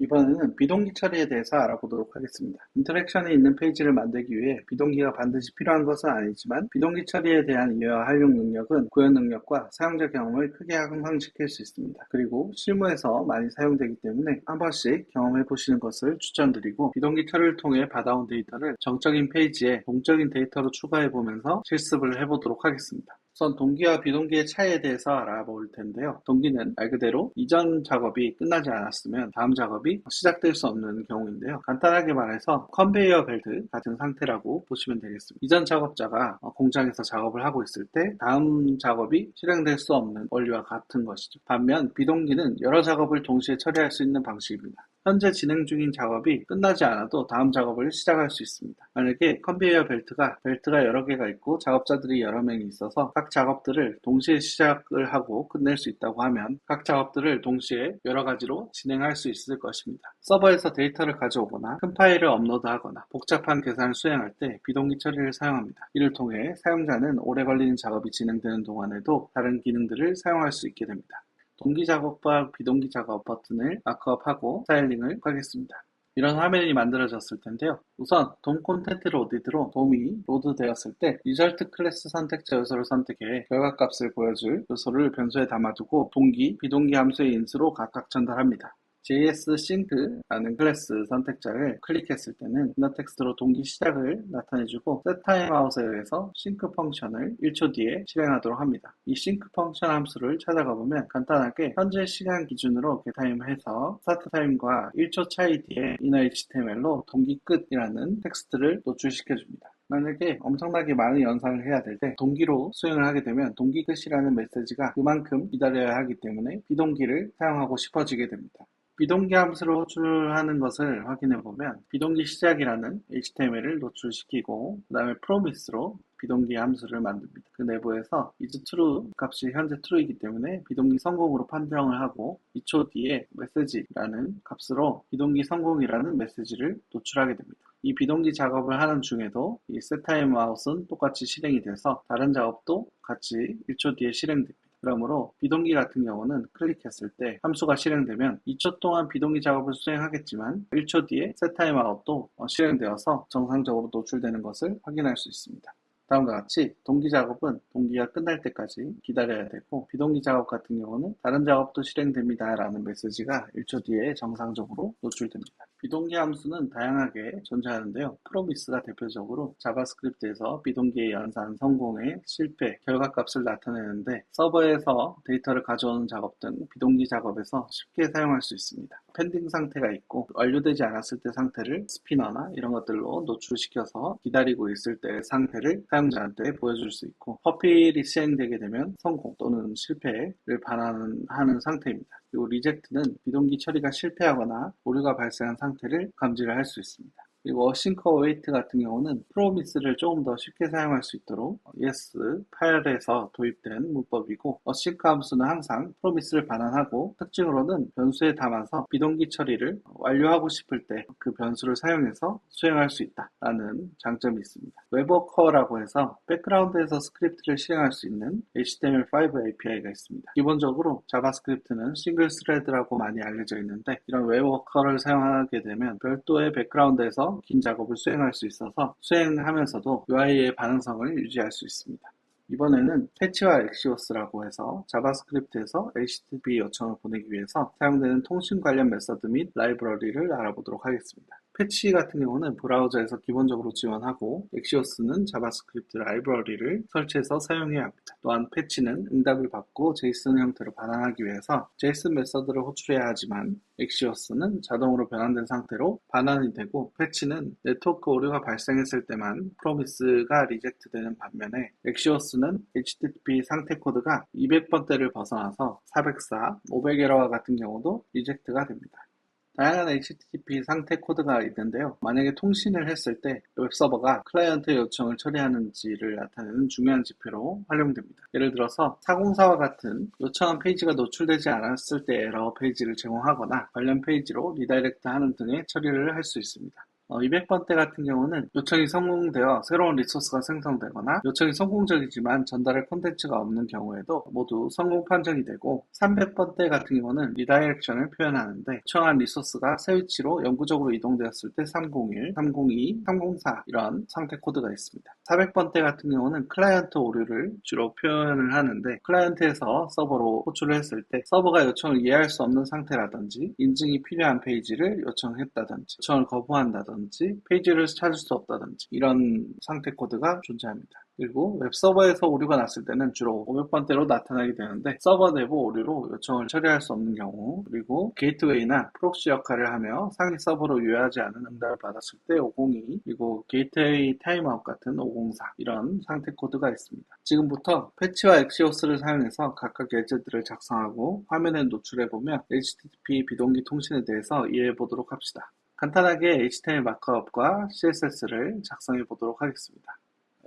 이번에는 비동기 처리에 대해서 알아보도록 하겠습니다. 인터랙션이 있는 페이지를 만들기 위해 비동기가 반드시 필요한 것은 아니지만 비동기 처리에 대한 이해와 활용 능력은 구현 능력과 사용자 경험을 크게 향상시킬 수 있습니다. 그리고 실무에서 많이 사용되기 때문에 한 번씩 경험해 보시는 것을 추천드리고, 비동기 처리를 통해 받아온 데이터를 정적인 페이지에 동적인 데이터로 추가해 보면서 실습을 해보도록 하겠습니다. 우선 동기와 비동기의 차이에 대해서 알아볼 텐데요. 동기는 말 그대로 이전 작업이 끝나지 않았으면 다음 작업이 시작될 수 없는 경우인데요. 간단하게 말해서 컨베이어 벨트 같은 상태라고 보시면 되겠습니다. 이전 작업자가 공장에서 작업을 하고 있을 때 다음 작업이 실행될 수 없는 원리와 같은 것이죠. 반면 비동기는 여러 작업을 동시에 처리할 수 있는 방식입니다. 현재 진행 중인 작업이 끝나지 않아도 다음 작업을 시작할 수 있습니다. 만약에 컨베이어 벨트가 여러 개가 있고 작업자들이 여러 명이 있어서 각 작업들을 동시에 시작을 하고 끝낼 수 있다고 하면 각 작업들을 동시에 여러 가지로 진행할 수 있을 것입니다. 서버에서 데이터를 가져오거나 큰 파일을 업로드하거나 복잡한 계산을 수행할 때 비동기 처리를 사용합니다. 이를 통해 사용자는 오래 걸리는 작업이 진행되는 동안에도 다른 기능들을 사용할 수 있게 됩니다. 동기 작업과 비동기 작업 버튼을 마크업하고 스타일링을 하겠습니다. 이런 화면이 만들어졌을 텐데요. 우선 돔 콘텐트 로디드로 돔이 로드되었을 때 리절트 클래스 선택자 요소를 선택해 결과값을 보여줄 요소를 변수에 담아두고 동기, 비동기 함수의 인수로 각각 전달합니다. JS Sync라는 클래스 선택자를 클릭했을 때는 인너 텍스트로 동기 시작을 나타내주고 setTimeout에 의해서 sync 펑션을 1초 뒤에 실행하도록 합니다. 이 sync 펑션 함수를 찾아가 보면 간단하게 현재 시간 기준으로 getTime해서 start time과 1초 차이 뒤에 inner HTML로 동기 끝이라는 텍스트를 노출시켜줍니다. 만약에 엄청나게 많은 연산을 해야 될 때 동기로 수행을 하게 되면 동기 끝이라는 메시지가 그만큼 기다려야 하기 때문에 비동기를 사용하고 싶어지게 됩니다. 비동기 함수를 호출하는 것을 확인해 보면 비동기 시작이라는 HTML을 노출시키고 그 다음에 promise로 비동기 함수를 만듭니다. 그 내부에서 is true 값이 현재 true이기 때문에 비동기 성공으로 판정을 하고 2초 뒤에 message라는 값으로 비동기 성공이라는 메시지를 노출하게 됩니다. 이 비동기 작업을 하는 중에도 이 setTimeout은 똑같이 실행이 돼서 다른 작업도 같이 1초 뒤에 실행됩니다. 그러므로 비동기 같은 경우는 클릭했을 때 함수가 실행되면 2초 동안 비동기 작업을 수행하겠지만 1초 뒤에 setTimeout도 실행되어서 정상적으로 노출되는 것을 확인할 수 있습니다. 다음과 같이 동기 작업은 동기가 끝날 때까지 기다려야 되고, 비동기 작업 같은 경우는 다른 작업도 실행됩니다 라는 메시지가 1초 뒤에 정상적으로 노출됩니다. 비동기 함수는 다양하게 존재하는데요. 프로미스가 대표적으로 자바스크립트에서 비동기의 연산, 성공의 실패, 결과값을 나타내는데 서버에서 데이터를 가져오는 작업 등 비동기 작업에서 쉽게 사용할 수 있습니다. 펜딩 상태가 있고 완료되지 않았을 때 상태를 스피너나 이런 것들로 노출시켜서 기다리고 있을 때 상태를 사용자한테 보여줄 수 있고, 퍼필이 시행되게 되면 성공 또는 실패를 반환하는 상태입니다. 그리고 리젝트는 비동기 처리가 실패하거나 오류가 발생한 상태를 감지를 할 수 있습니다. 그리고 async await 같은 경우는 프로미스를 조금 더 쉽게 사용할 수 있도록 ES 파일에서 도입된 문법이고, async 함수는 항상 프로미스를 반환하고 특징으로는 변수에 담아서 비동기 처리를 완료하고 싶을 때 그 변수를 사용해서 수행할 수 있다라는 장점이 있습니다. 웹워커라고 해서 백그라운드에서 스크립트를 실행할 수 있는 HTML5 API가 있습니다. 기본적으로 자바스크립트는 싱글 스레드라고 많이 알려져 있는데, 이런 웹워커를 사용하게 되면 별도의 백그라운드에서 긴 작업을 수행할 수 있어서 수행하면서도 UI의 반응성을 유지할 수 있습니다. 이번에는 패치와 엑시오스라고 해서 자바스크립트에서 HTTP 요청을 보내기 위해서 사용되는 통신 관련 메서드 및 라이브러리를 알아보도록 하겠습니다. 패치 같은 경우는 브라우저에서 기본적으로 지원하고, 엑시오스는 자바스크립트 라이브러리를 설치해서 사용해야 합니다. 또한 패치는 응답을 받고 제이슨 형태로 반환하기 위해서 제이슨 메서드를 호출해야 하지만, 엑시오스는 자동으로 변환된 상태로 반환이 되고, 패치는 네트워크 오류가 발생했을 때만 프로미스가 리젝트 되는 반면에 엑시오스는 HTTP 상태 코드가 200번대를 벗어나서 404, 500에러와 같은 경우도 리젝트가 됩니다. 다양한 HTTP 상태 코드가 있는데요. 만약에 통신을 했을 때 웹서버가 클라이언트의 요청을 처리하는지를 나타내는 중요한 지표로 활용됩니다. 예를 들어서 404와 같은 요청한 페이지가 노출되지 않았을 때 에러 페이지를 제공하거나 관련 페이지로 리다이렉트 하는 등의 처리를 할 수 있습니다. 200번대 같은 경우는 요청이 성공되어 새로운 리소스가 생성되거나 요청이 성공적이지만 전달할 콘텐츠가 없는 경우에도 모두 성공 판정이 되고, 300번대 같은 경우는 리다이렉션을 표현하는데 요청한 리소스가 새 위치로 영구적으로 이동되었을 때 301, 302, 304 이런 상태 코드가 있습니다. 400번대 같은 경우는 클라이언트 오류를 주로 표현을 하는데, 클라이언트에서 서버로 호출을 했을 때 서버가 요청을 이해할 수 없는 상태라든지 인증이 필요한 페이지를 요청했다든지 요청을 거부한다든지 페이지를 찾을 수 없다든지 이런 상태 코드가 존재합니다. 그리고 웹서버에서 오류가 났을 때는 주로 500번대로 나타나게 되는데, 서버 내부 오류로 요청을 처리할 수 없는 경우, 그리고 게이트웨이나 프록시 역할을 하며 상위 서버로 유효하지 않은 응답을 받았을 때 502, 그리고 게이트웨이 타임아웃 같은 504 이런 상태 코드가 있습니다. 지금부터 패치와 엑시오스를 사용해서 각각 예제들을 작성하고 화면에 노출해보며 HTTP 비동기 통신에 대해서 이해해보도록 합시다. 간단하게 HTML 마크업과 CSS를 작성해 보도록 하겠습니다.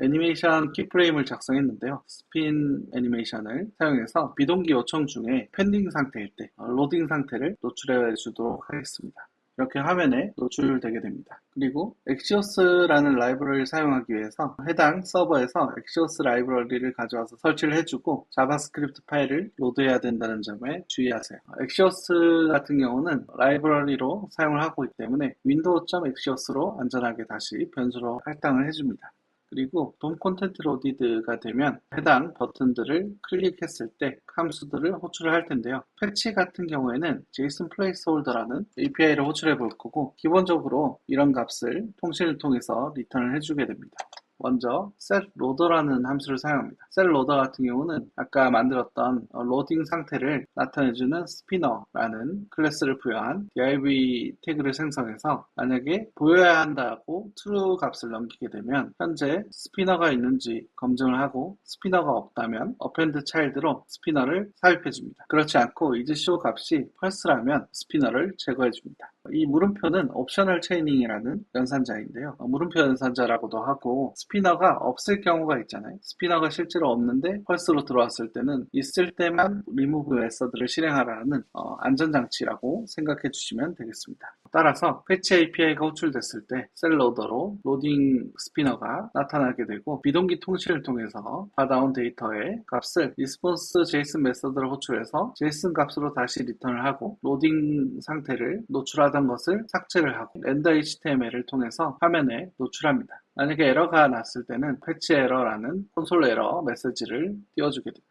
애니메이션 키프레임을 작성했는데요. 스핀 애니메이션을 사용해서 비동기 요청 중에 펜딩 상태일 때 로딩 상태를 노출해 주도록 하겠습니다. 이렇게 화면에 노출되게 됩니다. 그리고 엑시오스라는 라이브러리를 사용하기 위해서 해당 서버에서 엑시오스 라이브러리를 가져와서 설치를 해주고 자바스크립트 파일을 로드해야 된다는 점에 주의하세요. 엑시오스 같은 경우는 라이브러리로 사용을 하고 있기 때문에 window.exos로 안전하게 다시 변수로 할당을 해줍니다. 그리고 돔 콘텐트 로디드가 되면 해당 버튼들을 클릭했을 때 함수들을 호출을 할 텐데요. 패치 같은 경우에는 JSON placeholder라는 API를 호출해 볼 거고, 기본적으로 이런 값을 통신을 통해서 리턴을 해주게 됩니다. 먼저 setLoader라는 함수를 사용합니다. setLoader 같은 경우는 아까 만들었던 로딩 상태를 나타내주는 스피너라는 클래스를 부여한 div 태그를 생성해서 만약에 보여야 한다고 true 값을 넘기게 되면 현재 스피너가 있는지 검증을 하고, 스피너가 없다면 append child로 스피너를 삽입해줍니다. 그렇지 않고 isShow 값이 false라면 스피너를 제거해줍니다. 이 물음표는 옵셔널 체이닝이라는 연산자인데요. 물음표 연산자라고도 하고, 스피너가 없을 경우가 있잖아요. 스피너가 실제로 없는데 펄스로 들어왔을 때는 있을 때만 리무브 메서드를 실행하라는 안전장치라고 생각해 주시면 되겠습니다. 따라서 패치 API가 호출됐을 때 셀로더로 로딩 스피너가 나타나게 되고, 비동기 통신을 통해서 받아온 데이터의 값을 리스폰스 JSON 메서드를 호출해서 JSON 값으로 다시 리턴을 하고, 로딩 상태를 노출하던 것을 삭제를 하고 렌더 HTML을 통해서 화면에 노출합니다. 만약에 에러가 났을 때는 패치 에러라는 콘솔 에러 메시지를 띄워주게 됩니다.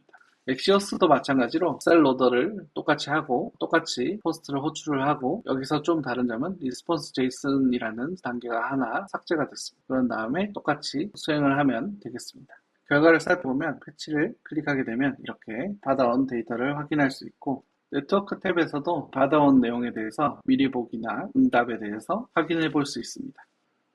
엑시오스도 마찬가지로 셀로더를 똑같이 하고 똑같이 포스트를 호출을 하고, 여기서 좀 다른 점은 리스폰스 JSON이라는 단계가 하나 삭제가 됐습니다. 그런 다음에 똑같이 수행을 하면 되겠습니다. 결과를 살펴보면 패치를 클릭하게 되면 이렇게 받아온 데이터를 확인할 수 있고, 네트워크 탭에서도 받아온 내용에 대해서 미리 보기나 응답에 대해서 확인해 볼 수 있습니다.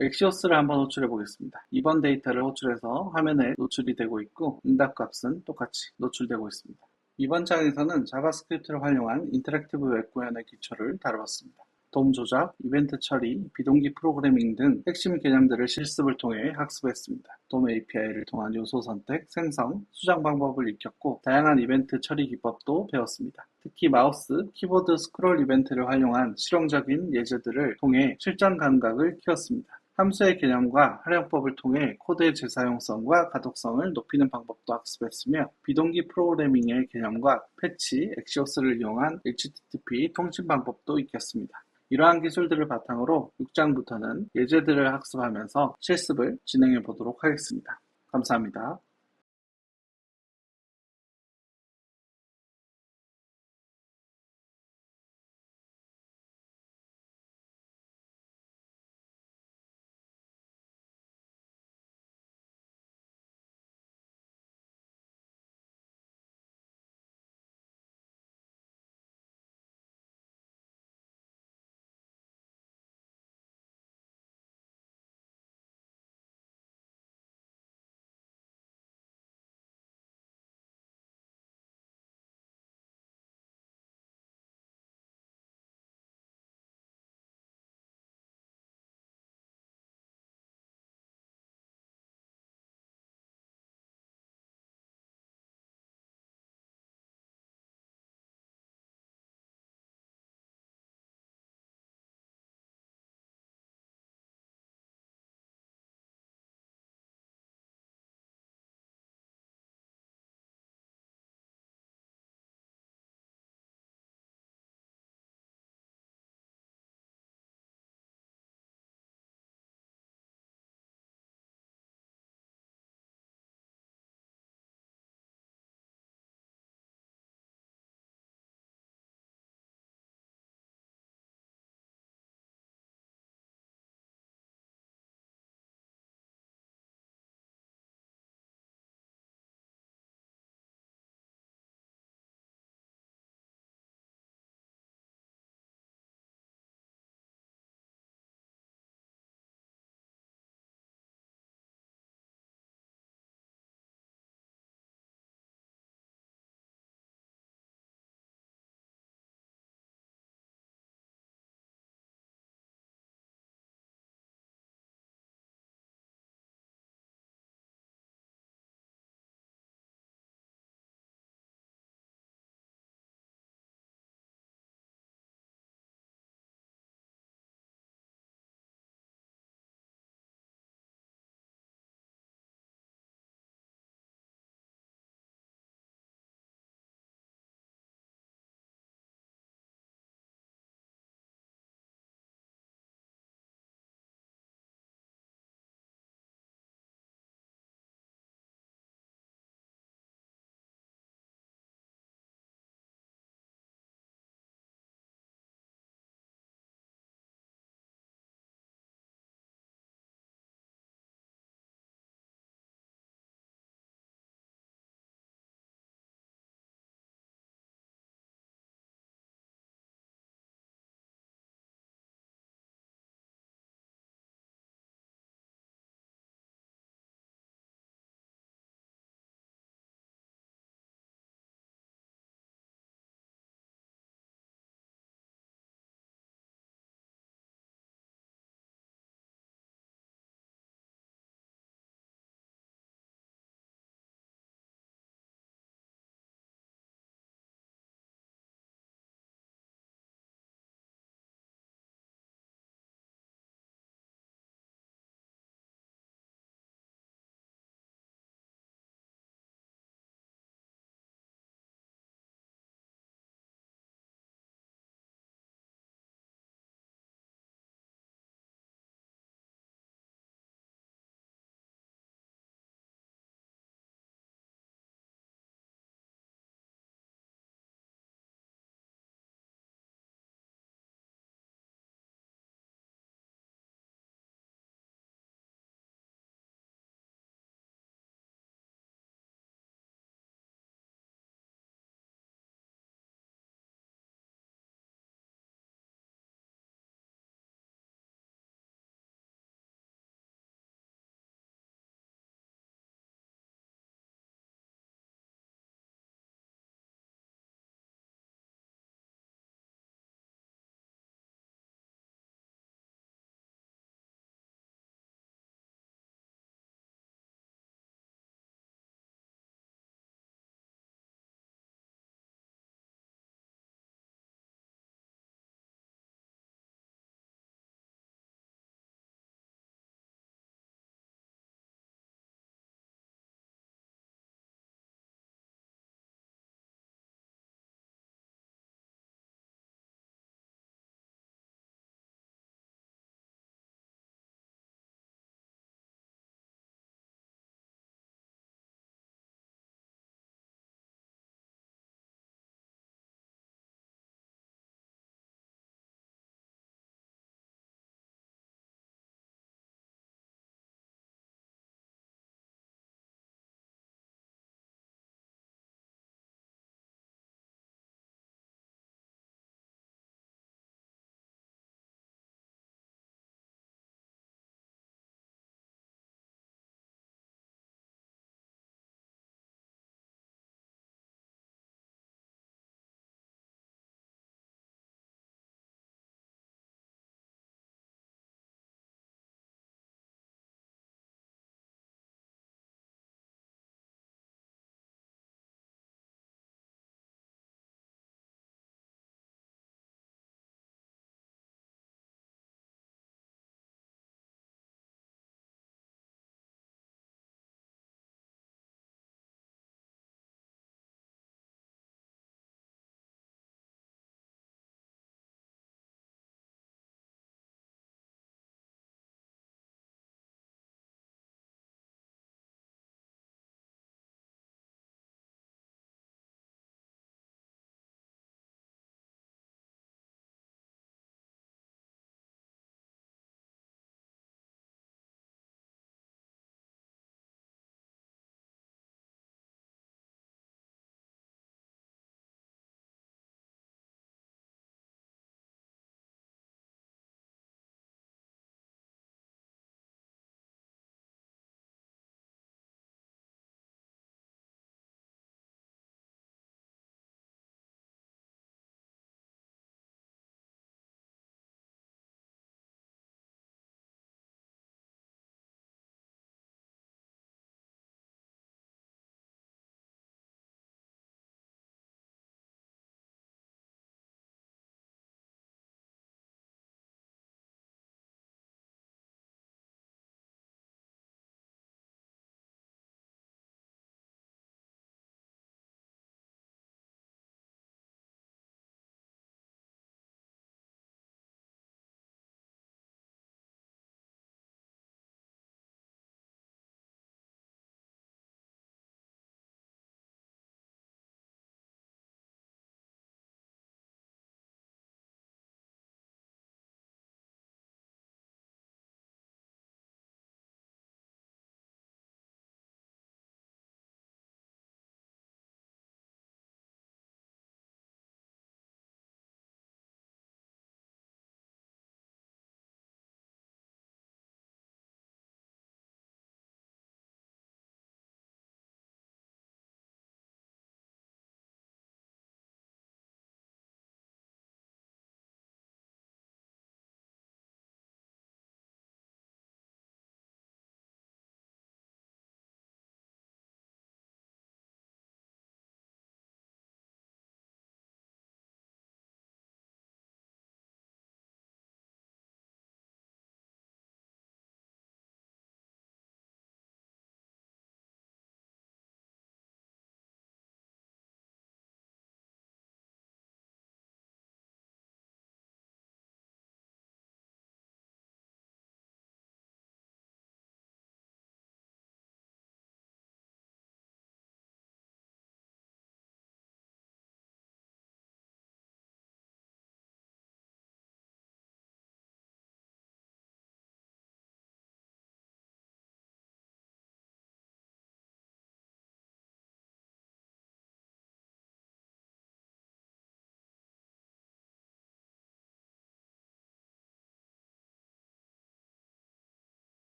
엑시오스를 한번 호출해 보겠습니다. 이번 데이터를 호출해서 화면에 노출이 되고 있고, 응답값은 똑같이 노출되고 있습니다. 이번 장에서는 자바스크립트를 활용한 인터랙티브 웹 구현의 기초를 다루었습니다. 돔 조작, 이벤트 처리, 비동기 프로그래밍 등 핵심 개념들을 실습을 통해 학습했습니다. 돔 API를 통한 요소 선택, 생성, 수정 방법을 익혔고, 다양한 이벤트 처리 기법도 배웠습니다. 특히 마우스, 키보드 스크롤 이벤트를 활용한 실용적인 예제들을 통해 실전 감각을 키웠습니다. 함수의 개념과 활용법을 통해 코드의 재사용성과 가독성을 높이는 방법도 학습했으며, 비동기 프로그래밍의 개념과 패치, 엑시오스를 이용한 HTTP 통신 방법도 익혔습니다. 이러한 기술들을 바탕으로 6장부터는 예제들을 학습하면서 실습을 진행해 보도록 하겠습니다. 감사합니다.